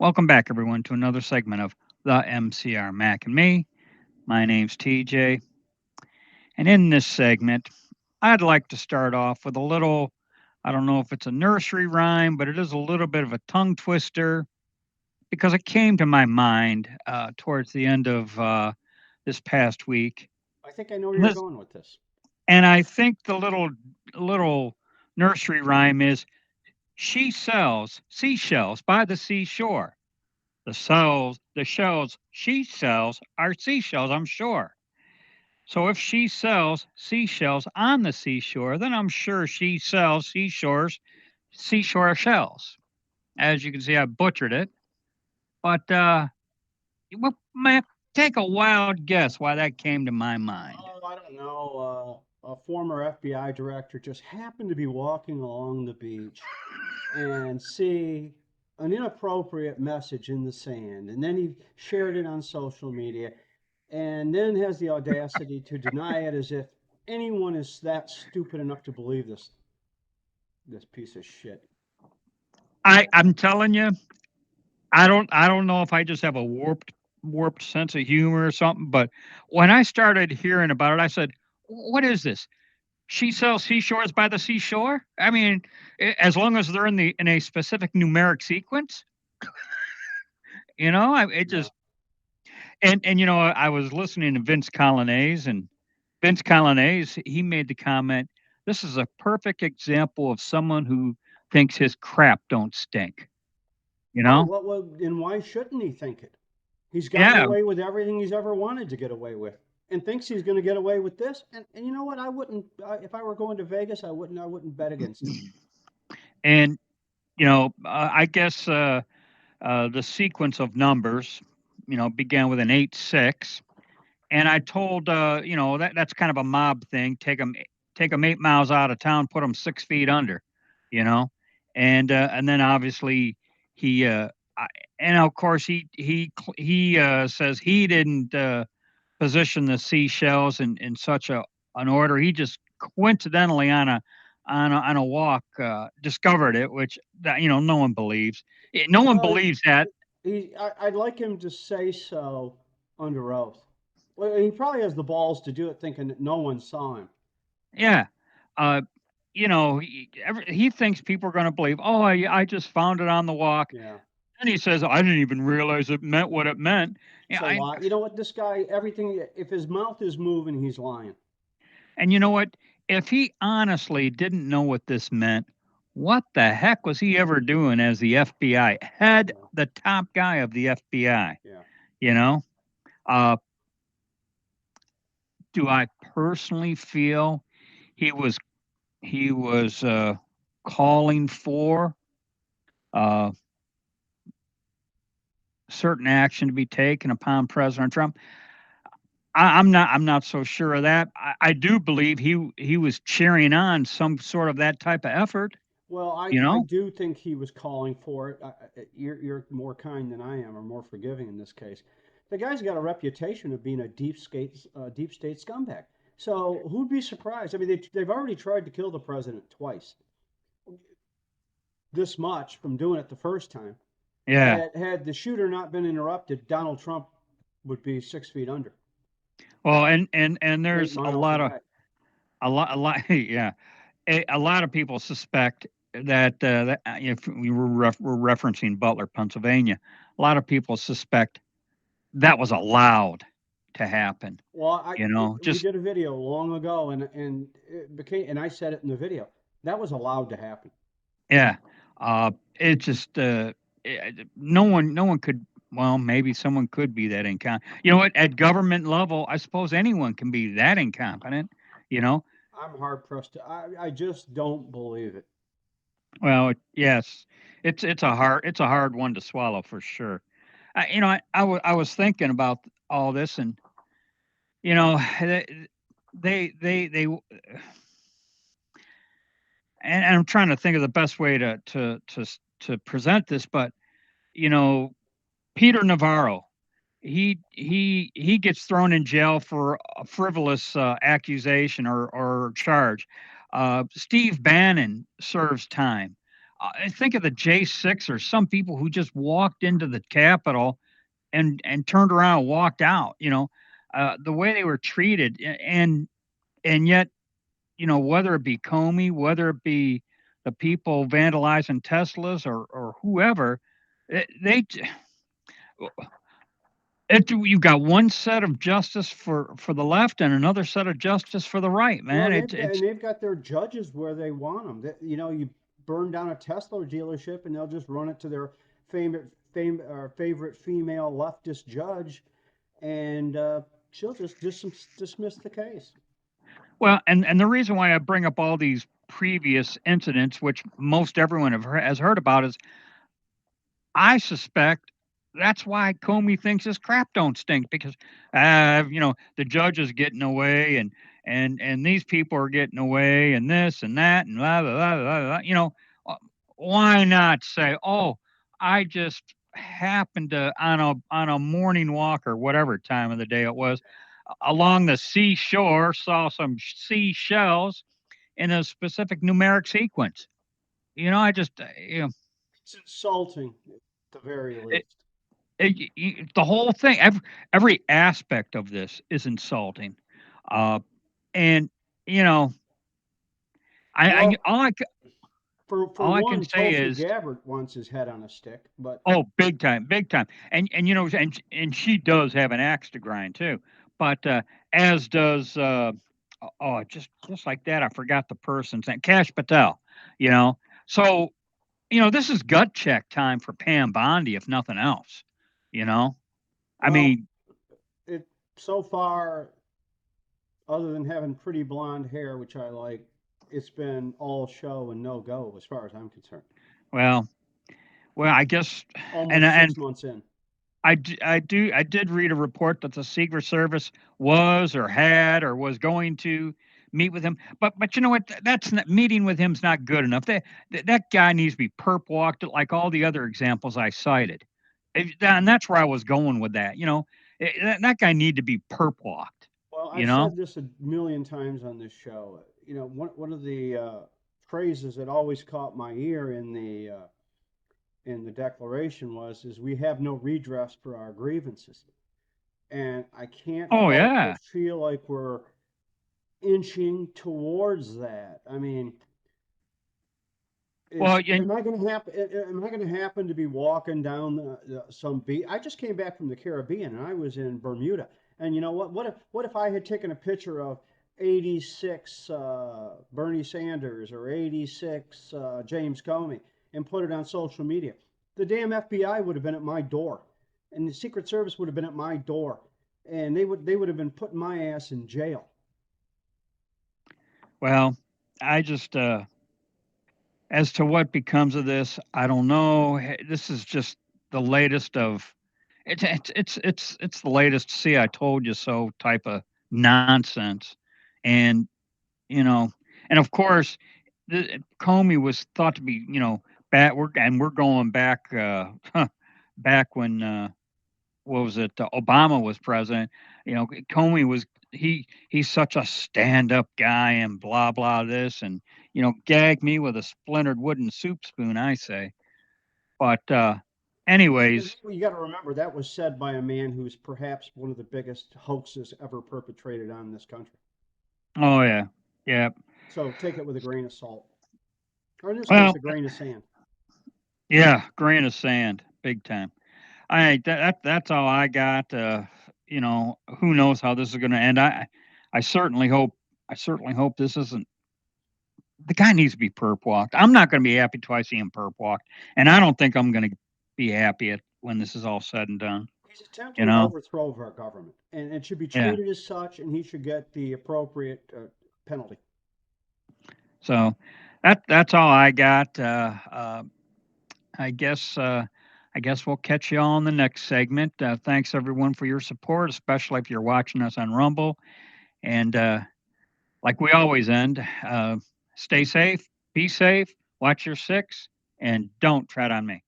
Welcome back, everyone, to another segment of the MCR Mac and Me. My name's TJ, and in this segment, I'd like to start off with a little, I don't know if it's a nursery rhyme, but it is a little bit of a tongue twister because it came to my mind towards the end of this past week. I think I know where And, you're this, going with this. and I think the little nursery rhyme is she sells seashells by the seashore. The shells she sells are seashells, I'm sure. So if she sells seashells on the seashore, then I'm sure she sells seashore shells. As you can see, I butchered it. But well, Mac, take a wild guess why that came to my mind. Oh, I don't know. A former FBI director just happened to be walking along the beach and see an inappropriate message in the sand, and then he shared it on social media, and then has the audacity to deny it as if anyone is that stupid enough to believe this piece of shit. I'm telling you, I don't know if I just have a warped sense of humor or something, but when I started hearing about it, I said, "What is this? She sells seashores by the seashore? I mean, as long as they're in a specific numeric sequence, it Yeah. just and I was listening to Vince Colonnese, and Vince Colonnese, he made the comment, "This is a perfect example of someone who thinks his crap don't stink." You Oh, know? and why shouldn't he think it? He's gotten Yeah, away with everything he's ever wanted to get away with, and thinks he's going to get away with this. And you know what? I wouldn't if I were going to Vegas. I wouldn't bet against him. and I guess the sequence of numbers, began with an 8-6, and I told that's kind of a mob thing. Take them 8 miles out of town, put them 6 feet under, you know, and then obviously he I, and of course he says he didn't position the seashells in such an order. He just coincidentally on a walk discovered it, which that no one believes. No one Well, believes that. I'd like him to say so under oath. Well, he probably has the balls to do it, thinking that no one saw him. Yeah. Uh, he thinks people are going to believe. Oh, I just found it on the walk, Yeah, and he says I didn't even realize it meant what it meant. it's Yeah, a lie. You know what? This guy, everything. If his mouth is moving, he's lying. and you know what? If he honestly didn't know what this meant, what the heck was he ever doing as the FBI head, Yeah, the top guy of the FBI? yeah. You know, uh, do I personally feel he was he was calling for uh, certain action to be taken upon President Trump? I'm not so sure of that. I do believe he was cheering on some sort of that type of effort. Well, You I know? do think he was calling for it. You're more kind than I am, or more forgiving in this case. The guy's got a reputation of being a deep state scumbag. So who'd be surprised? I mean, they've already tried to kill the president twice. This much from doing it the first time. Yeah. Had the shooter not been interrupted, Donald Trump would be 6 feet under, Well, and eight there's miles away. a lot yeah. A lot of people suspect that if we we're referencing Butler, Pennsylvania, a lot of people suspect that was allowed to happen. Well, we Just did a video long ago, and it became, and I said it in the video. That was allowed to happen. yeah. It just no one could. Well, maybe someone could be that incompetent. You know what? At government level, I suppose anyone can be that incompetent. You know. I'm hard pressed to. I just don't believe it. Well, yes, it's a hard one to swallow for sure. I was thinking about all this, and you know, they and I'm trying to think of the best way to present this, but you know, Peter Navarro, he gets thrown in jail for a frivolous accusation or charge. Steve Bannon serves time. think of the J6 or some people who just walked into the Capitol and turned around and walked out. The way they were treated, and yet, whether it be Comey, whether it be the people vandalizing Teslas or whoever, they you got one set of justice for the left and another set of justice for the right, Well, man. It's they've got their judges where they want them. You burn down a Tesla dealership and they'll just run it to their favorite female leftist judge, and she'll just dismiss the case. Well, and the reason why I bring up all these previous incidents, which most everyone has heard about, is I suspect that's why Comey thinks his crap don't stink because, the judge is getting away and these people are getting away and this and that and blah blah blah blah. Blah. Uh, why not say, oh, I just happened to on a morning walk or whatever time of the day it was along the seashore saw some seashells in a specific numeric sequence. I just It's insulting, at the very it, least. the whole thing, every aspect of this is insulting, uh, and you know, I Well, for all I can one, say Tulsi is, Gabbard wants his head on a stick, but oh, big time, and she does have an axe to grind too, but as does just like that, I forgot the person's name, Cash Patel, you know, so this is gut check time for Pam Bondi, if nothing else, you know, I well, mean, it so far, other than having pretty blonde hair, which I like, it's been all show and no go as far as I'm concerned. well, I guess, and Almost and 6 months in. I did read a report that the Secret Service was or had or was going to meet with him, but you know what? That's not, meeting with him's not good enough. That guy needs to be perp walked like all the other examples I cited, and that's where I was going with that. That guy need to be perp walked. Well, You I've know? said this a million times on this show. One of the phrases that always caught my ear in the declaration was, "Is we have no redress for our grievances," and I can't Oh help yeah. but feel like we're inching towards that. I mean, Well, is and am I going to happen? Am I going to happen to be walking down some beach? I just came back from the Caribbean and I was in Bermuda. And you know what? What if I had taken a picture of '86 Bernie Sanders or '86 James Comey and put it on social media? The damn FBI would have been at my door, and the Secret Service would have been at my door, and they would have been putting my ass in jail. well, I just as to what becomes of this, I don't know. This is just the latest of it's the latest see I told you so type of nonsense. And you know, and of course Comey was thought to be, we're going back back when what was it? Obama was president. Comey was he's such a stand-up guy and blah blah this and gag me with a splintered wooden soup spoon. I say, but anyways, You got to remember that was said by a man who's perhaps one of the biggest hoaxes ever perpetrated on this country. oh yeah, yeah. So take it with a grain of salt, or in this case, Well, a grain of sand. yeah, grain of sand, big time. I that's all I got. Who knows how this is going to end? I certainly hope this isn't. The guy needs to be perp walked. I'm not going to be happy till I see him perp walked, and I don't think I'm going to be happy when this is all said and done. He's You attempting an know? overthrow of our government, and it should be Yeah. treated as such, and he should get the appropriate penalty. So that's all I got. I guess I guess we'll catch you all in the next segment. Thanks everyone for your support, especially if you're watching us on Rumble. And like we always end, stay safe, be safe, watch your six, and don't tread on me.